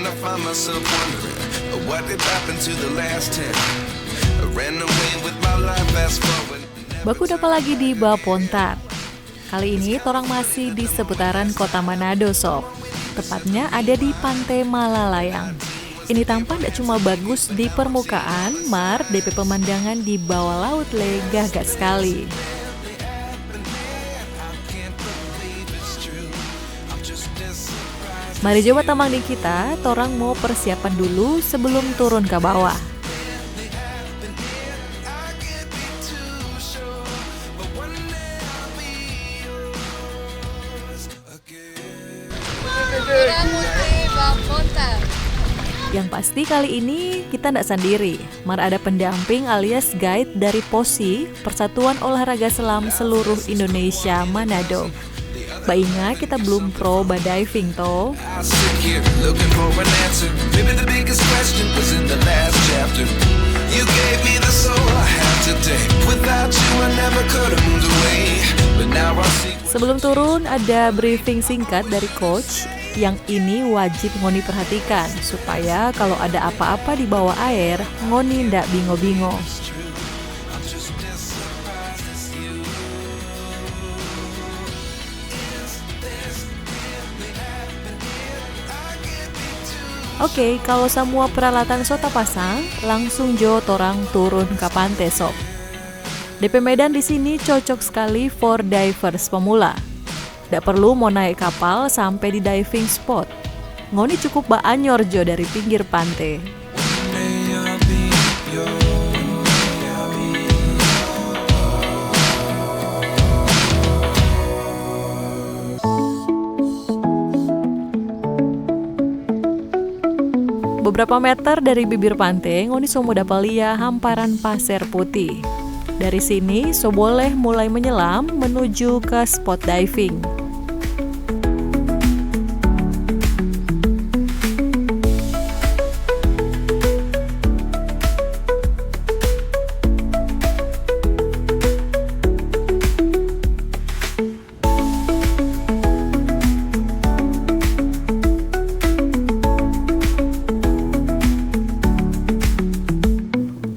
I find myself wondering what did happen to the last 10. I ran away with my life, fast forward. Baku dapat lagi di Bapontar. Kali ini torang masih di seputaran kota Manado, Sob. Tepatnya ada di Pantai Malalayang. Ini tampak tidak cuma bagus di permukaan, mar DP pemandangan di bawah laut le gagah sekali. Mari coba tambang di kita, torang mau persiapan dulu sebelum turun ke bawah. Yang pasti kali ini kita tidak sendiri, mar ada pendamping alias guide dari POSI, Persatuan Olahraga Selam Seluruh Indonesia Manado. Ingat kita belum pro diving toh. Sebelum turun ada briefing singkat dari coach. Yang ini wajib Ngoni perhatikan supaya kalau ada apa-apa di bawah air, Ngoni ndak bingo-bingo. Oke, kalau semua peralatan sota pasang, langsung jo torang turun ke pantai, Sob. DP Medan di sini cocok sekali for divers pemula. Tidak perlu mau naik kapal sampai di diving spot. Ngoni cukup baanyor jo dari pinggir pantai. Beberapa meter dari bibir pantai, Ngoni semua dapat lihat hamparan pasir putih. Dari sini, so boleh mulai menyelam menuju ke spot diving.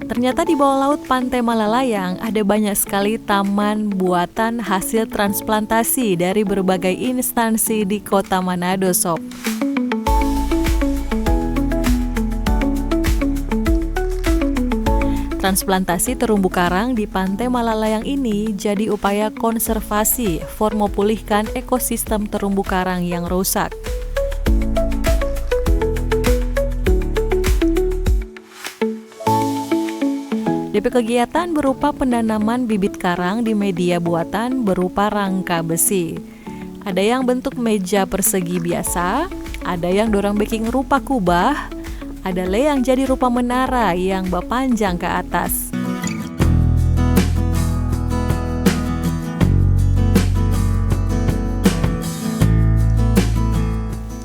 Ternyata di bawah laut Pantai Malalayang ada banyak sekali taman buatan hasil transplantasi dari berbagai instansi di kota Manado, Sob. Transplantasi terumbu karang di Pantai Malalayang ini jadi upaya konservasi for memulihkan ekosistem terumbu karang yang rusak. DP kegiatan berupa penanaman bibit karang di media buatan berupa rangka besi. Ada yang bentuk meja persegi biasa, ada yang dorang bikin rupa kubah, ada le yang jadi rupa menara yang berpanjang ke atas.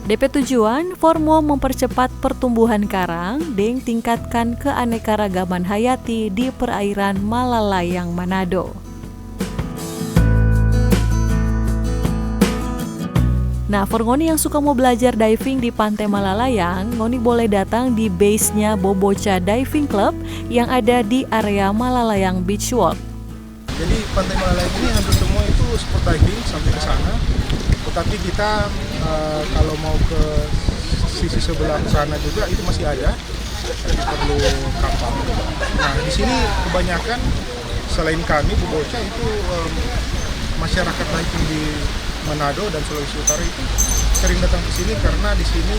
DP tujuan formo mempercepat pertumbuhan karang dan tingkatkan keanekaragaman hayati di perairan Malalayang Manado. Nah, for Ngoni yang suka mau belajar diving di Pantai Malalayang, Ngoni boleh datang di base-nya Boboca Diving Club yang ada di area Malalayang Beach Walk. Jadi Pantai Malalayang ini hampir semua itu spot diving sampai ke sana. Tetapi kita kalau mau ke sisi sebelah sana juga itu masih ada, jadi perlu kapal. Nah di sini kebanyakan selain kami Boboca itu masyarakat diving di Manado dan Sulawesi Utara itu sering datang ke sini karena di sini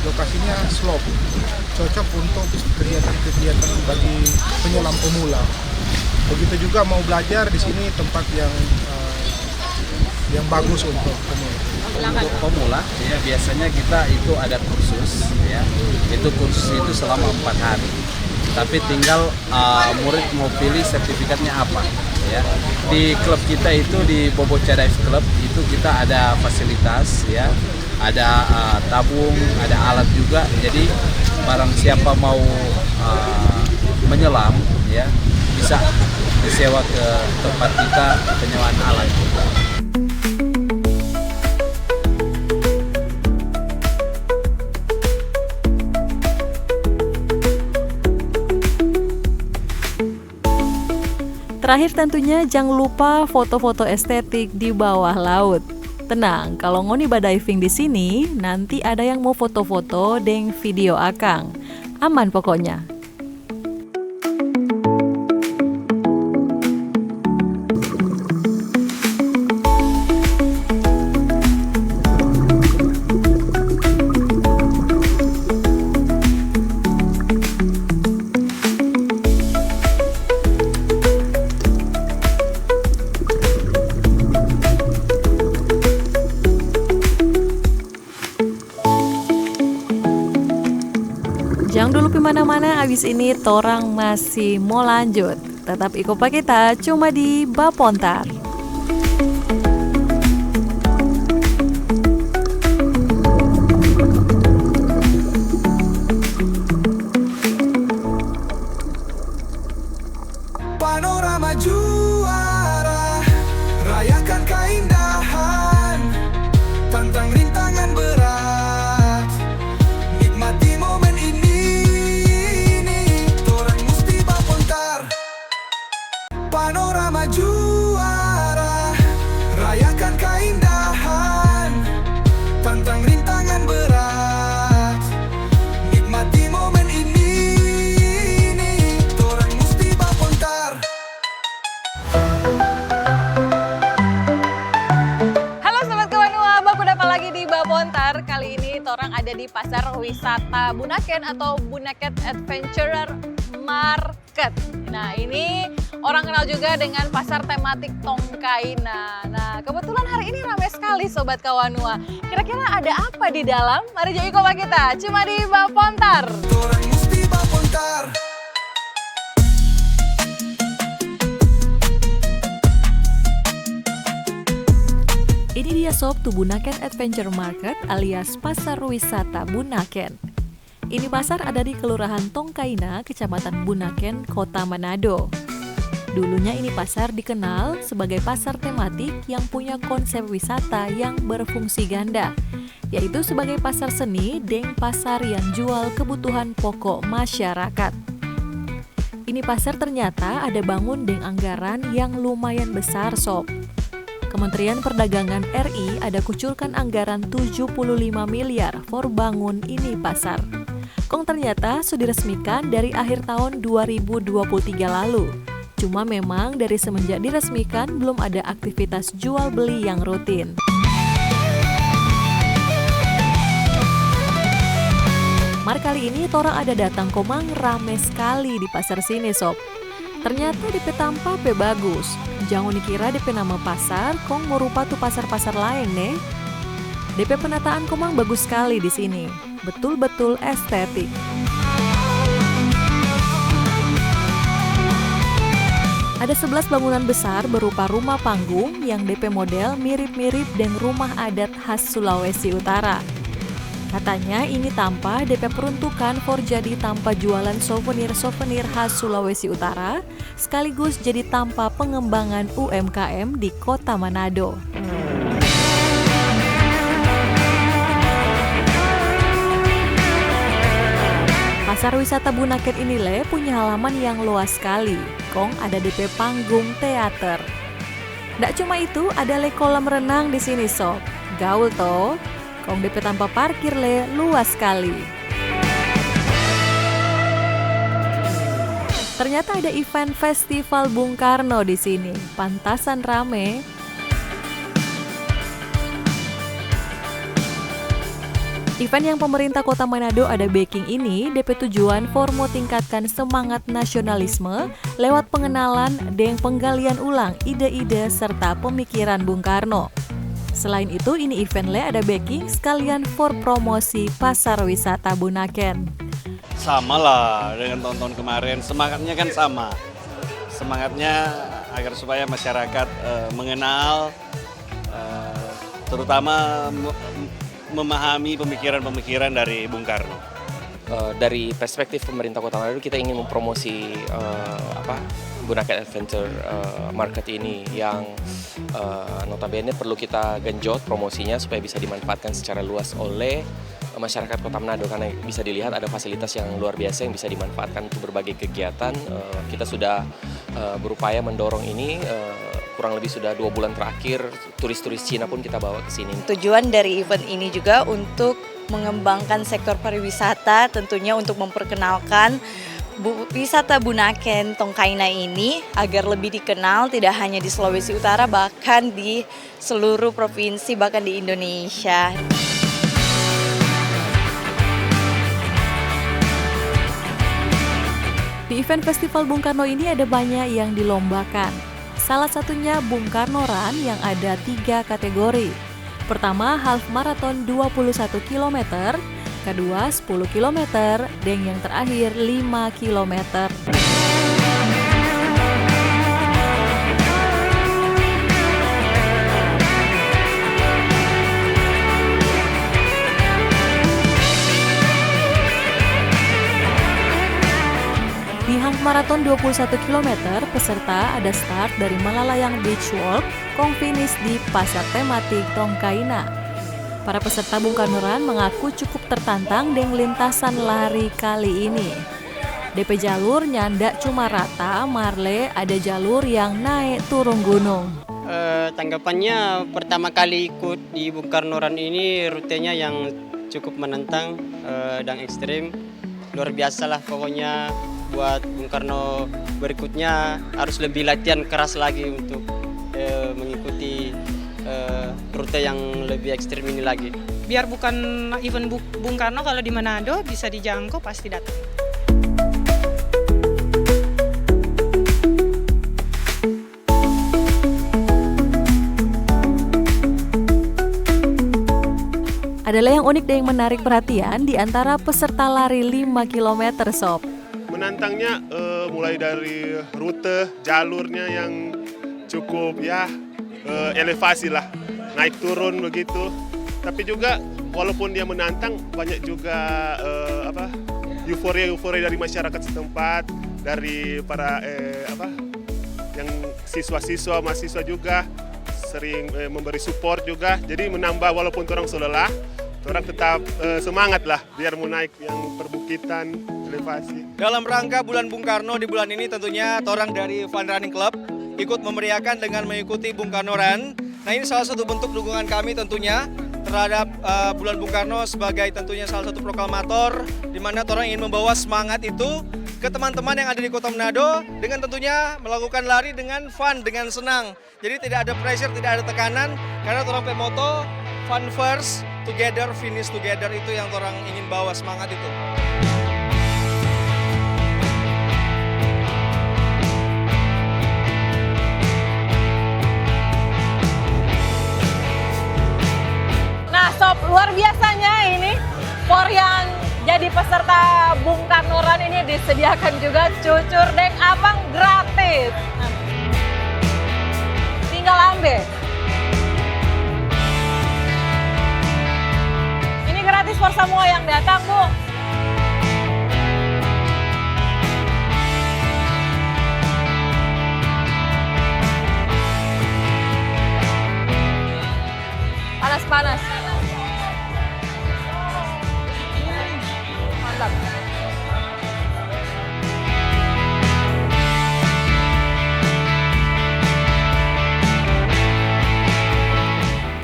lokasinya slope, cocok untuk kegiatan-kegiatan bagi penyelam pemula. Begitu juga mau belajar di sini tempat yang bagus untuk pemula. Untuk pemula ya biasanya kita itu ada kursus ya. Itu kursus itu selama 4 hari. Tapi tinggal murid mau pilih sertifikatnya apa ya. Di klub kita itu di Boboca Dive Club itu kita ada fasilitas ya. Ada tabung, ada alat juga. Jadi barang siapa mau menyelam ya bisa disewa ke tempat kita penyewaan alat. Terakhir tentunya jangan lupa foto-foto estetik di bawah laut. Tenang, kalau ngoni diving di sini, nanti ada yang mau foto-foto deng video akang. Aman pokoknya. Jangan dulu pi mana-mana, abis ini torang masih mau lanjut. Tetap ikut pak kita cuma di Bapontar. Panorama juara, rayakan keindahan, tantang rintangan berat, nikmati momen ini, torang musti Bapontar. Panorama juara, rayakan keindahan, tantang rintangan berat, nikmati momen ini, torang musti Bapontar. Halo Sobat Kawanua, baku dapat lagi di Bapontar. Kali ini torang ada di Pasar Wisata Bunaken atau Bunaken Adventurer Market. Nah ini orang kenal juga dengan pasar tematik Tongkaina. Nah kebetulan hari ini ramai sekali Sobat Kawanua. Kira-kira ada apa di dalam? Mari jadi ikut kita, cuma di Bapontar. Torang musti Bapontar. Ini dia sob tuh Bunaken Adventure Market alias Pasar Wisata Bunaken. Ini pasar ada di Kelurahan Tongkaina, Kecamatan Bunaken, Kota Manado. Dulunya ini pasar dikenal sebagai pasar tematik yang punya konsep wisata yang berfungsi ganda, yaitu sebagai pasar seni dan pasar yang jual kebutuhan pokok masyarakat. Ini pasar ternyata ada bangun dengan anggaran yang lumayan besar sob. Kementerian Perdagangan RI ada kucurkan anggaran 75 miliar for bangun ini pasar. Kong ternyata sudah diresmikan dari akhir tahun 2023 lalu. Cuma memang dari semenjak diresmikan belum ada aktivitas jual beli yang rutin. Mar kali ini torang ada datang komang rame sekali di pasar sini sob. Ternyata DP tampa pe bagus. Jangan dikira DP nama pasar, kong merupa tuh pasar-pasar lain nih. DP penataan komang bagus sekali di sini. Betul-betul estetik. Ada 11 bangunan besar berupa rumah panggung yang DP model mirip-mirip dengan rumah adat khas Sulawesi Utara. Katanya ini tanpa DP peruntukan for jadi tanpa jualan souvenir-souvenir khas Sulawesi Utara, sekaligus jadi tanpa pengembangan UMKM di Kota Manado. Pasar wisata Bunaken ini punya halaman yang luas sekali. Kong ada DP panggung teater. Nggak cuma itu, ada kolam renang di sini sob. Gaul toh. Kong DP tanpa parkir luas sekali. Ternyata ada event festival Bung Karno di sini. Pantasan rame. Event yang pemerintah Kota Manado ada backing ini DP tujuan for mau tingkatkan semangat nasionalisme lewat pengenalan dan penggalian ulang ide-ide serta pemikiran Bung Karno. Selain itu ini event ada backing sekalian for promosi pasar wisata Bunaken. Sama lah dengan tahun-tahun kemarin, semangatnya kan sama. Semangatnya agar supaya masyarakat mengenal, terutama memahami pemikiran-pemikiran dari Bung Karno. Dari perspektif pemerintah Kota Manado kita ingin mempromosi Bunaken Adventure Market ini yang notabene perlu kita genjot promosinya supaya bisa dimanfaatkan secara luas oleh masyarakat Kota Manado, karena bisa dilihat ada fasilitas yang luar biasa yang bisa dimanfaatkan untuk berbagai kegiatan. Kita sudah berupaya mendorong ini. Kurang lebih sudah 2 bulan terakhir turis-turis Cina pun kita bawa ke sini. Tujuan dari event ini juga untuk mengembangkan sektor pariwisata, tentunya untuk memperkenalkan wisata Bunaken Tongkaina ini agar lebih dikenal tidak hanya di Sulawesi Utara, bahkan di seluruh provinsi, bahkan di Indonesia. Di event Festival Bung Karno ini ada banyak yang dilombakan. Salah satunya Bung Karno Run yang ada 3 kategori. Pertama, half marathon 21 km, kedua 10 km, dan yang terakhir 5 km. Di half marathon 21 km, peserta ada start dari Malalayang Beach Walk, kong finish di pasar tematik Tongkaina. Para peserta Bung Karno Run mengaku cukup tertantang dengan lintasan lari kali ini. DP jalur nyandak cuma rata, marle ada jalur yang naik turun gunung. Tanggapannya pertama kali ikut di Bung Karno Run ini rutenya yang cukup menantang dan ekstrim. Luar biasa lah pokoknya. Buat Bung Karno berikutnya harus lebih latihan keras lagi untuk mengikuti rute yang lebih ekstrim ini lagi. Biar bukan event Bung Karno, kalau di Manado bisa dijangkau pasti datang. Adalah yang unik dan yang menarik perhatian di antara peserta lari 5 km sob. Menantangnya mulai dari rute, jalurnya yang cukup elevasi lah, naik turun begitu. Tapi juga walaupun dia menantang, banyak juga euforia dari masyarakat setempat, dari para yang siswa-siswa, mahasiswa juga sering memberi support juga. Jadi menambah walaupun orang lelah, orang tetap semangat lah biar mau naik yang perbukitan, elevasi. Dalam rangka bulan Bung Karno di bulan ini tentunya orang dari Fun Running Club ikut memeriahkan dengan mengikuti Bung Karno Run. Nah, ini salah satu bentuk dukungan kami tentunya terhadap bulan Bung Karno sebagai tentunya salah satu proklamator di mana orang ingin membawa semangat itu ke teman-teman yang ada di Kota Manado dengan tentunya melakukan lari dengan fun, dengan senang. Jadi tidak ada pressure, tidak ada tekanan karena orang pemoto fun first, together, finish together, itu yang orang ingin bawa semangat itu. Nah sob, luar biasanya ini for yang jadi peserta Bung Karno Run ini disediakan juga cucur deng abang gratis. Tinggal ambil. Ini gratis for semua yang datang, Bu. Panas-panas. Mantap.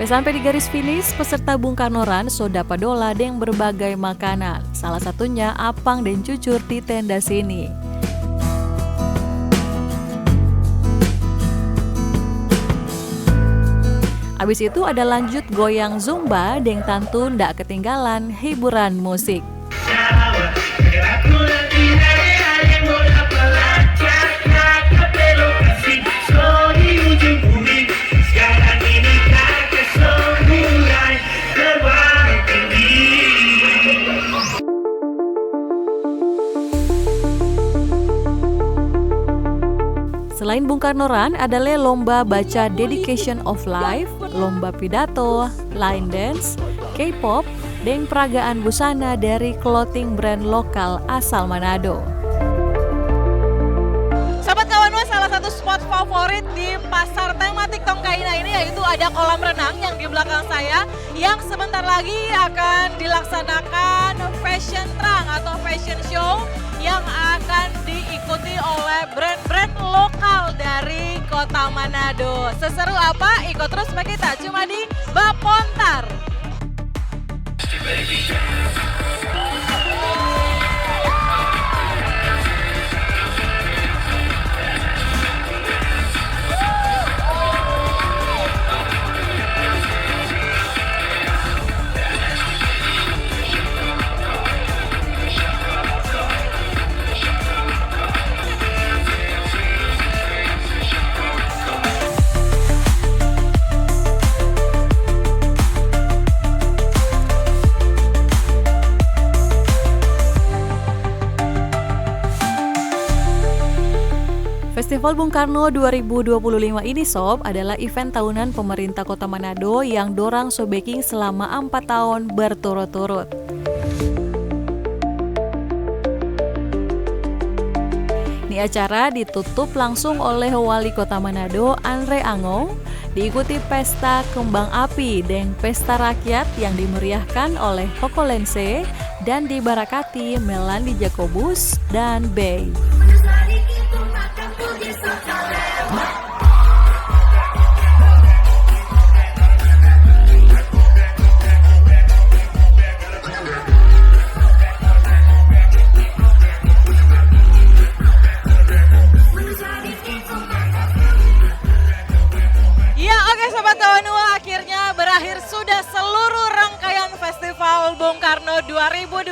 Sampai di garis finish, peserta Bung Karno Run soda padola dengan berbagai makanan. Salah satunya apang dan cucur di tenda sini. Habis itu ada lanjut goyang zumba dengan tentu ndak ketinggalan hiburan musik. Selain Bung Karno Run, adalah lomba baca Dedication of Life, lomba pidato, line dance, K-pop, dan peragaan busana dari clothing brand lokal asal Manado. Sahabat Kawan Was, salah satu spot favorit di pasar tematik Tongkaina ini, yaitu ada kolam renang yang di belakang saya yang sebentar lagi akan dilaksanakan fashion trunk atau fashion show yang akan diikuti oleh brand-brand lokal dari Kota Manado. Seseru apa? Ikut terus sama kita cuma di Bapontar. Festival Bung Karno 2025 ini Sob adalah event tahunan pemerintah Kota Manado yang dorang sobeking selama 4 tahun berturut-turut. Ini acara ditutup langsung oleh Wali Kota Manado Andre Angong, diikuti pesta kembang api dan pesta rakyat yang dimeriahkan oleh Kokolense dan dibarakati Melandi Jacobus dan Bey. Ya, oke Sobat Kawanua, akhirnya berakhir sudah seluruh rangkaian Festival Bung Karno 2025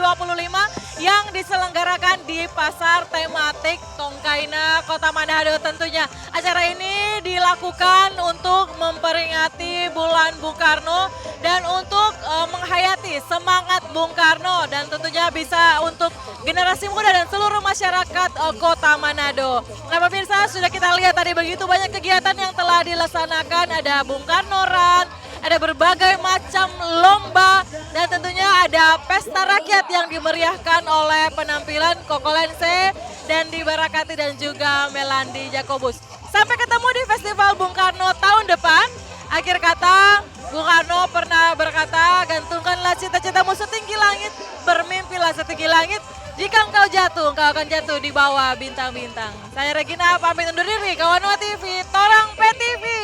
yang diselenggarakan di Pasar Tematik Tongkaina, Kota Manado tentunya. Acara ini dilakukan untuk memperingati bulan Bung Karno dan untuk menghayati semangat Bung Karno dan tentunya bisa untuk generasi muda dan seluruh masyarakat Kota Manado. Nah pemirsa, sudah kita lihat tadi begitu banyak kegiatan yang telah dilaksanakan, ada Bung Karno Run, ada berbagai macam lomba, dan tentunya ada pesta rakyat yang dimeriahkan oleh penampilan Kokolense dan dibarakati dan juga Melandi Jacobus. Sampai ketemu di Festival Bung Karno tahun depan. Akhir kata, Bung Karno pernah berkata, gantungkanlah cita-citamu setinggi langit, bermimpilah setinggi langit. Jika engkau jatuh, engkau akan jatuh di bawah bintang-bintang. Saya Regina pamit undur diri, Kawanua TV, Torang PTV.